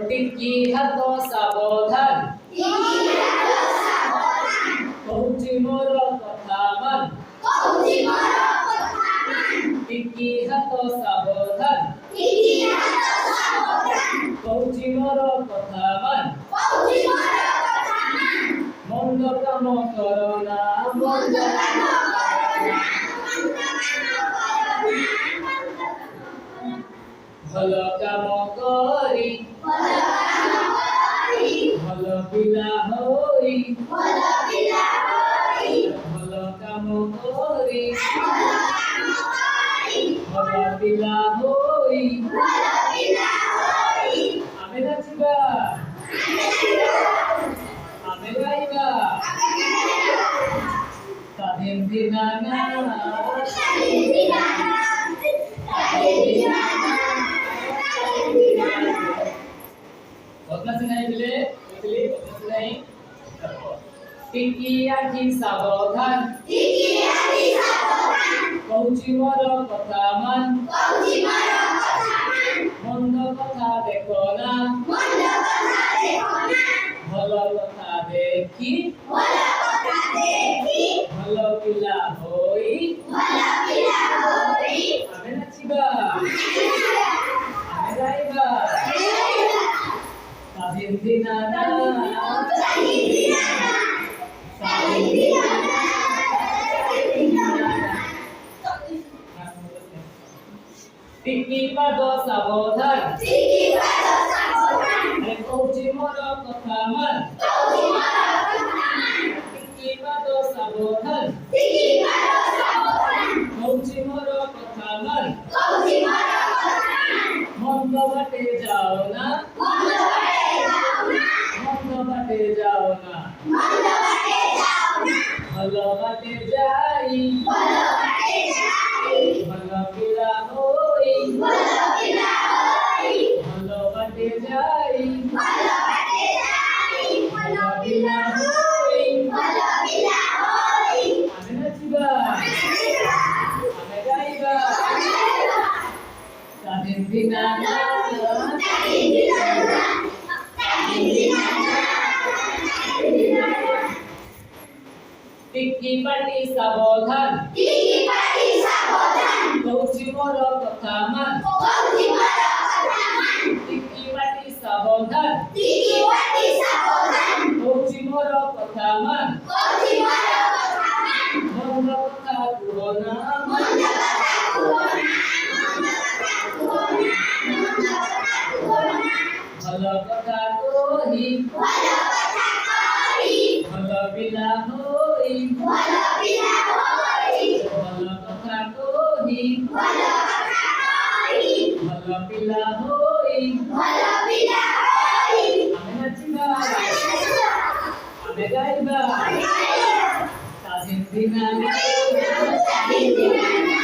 টিকি হাত সাবধান কହୁছি মোর কথা মান টিকি হাত সাবধান কହୁছি মোর কথা মান মন্দ কাম কর না ভাল কাম করি ভাল পিলা হই ভাল কাম করি ভাল পিলা হই আমি নাচিবা আমি গাইবা স্বাধীন দিনানা बदला से नहीं मिले इसलिए बदला से नहीं टिकी आखि सावधान कहूची मोर कथा मान मंद कथा देखो ना भलो कथा देखी भलो पिला होई आमे नाचिबा आमे गाइबा स्वाधीन दिनाना টিকি পাদ সাবধান কହୁছি মোর কথা মান টিকি পাদ সাবধান কହୁছি মোর কথা মান মন্দ বাটে যাও না মন্দ বাটে যাও না ভালো বাটে যাই ভালো পিলা হই ভালো বাটে যাই ভালো পিলা হই আমি নাচিবা আমি গাইবা স্বাধীন দিনানা টিকি পাটি সাবধান কହୁছি মোর কথা মান টিকি পাটি সাবধান কହୁছি মোর কথা মান মন্দ কথা কুহ না ভাল কথা কহি ভাল পিলা হই ভাল কথা কহি ভাল পিলা হই আমি নাচিবা আমি গাইবা স্বাধীন দিনানা স্বাধীন দিনানা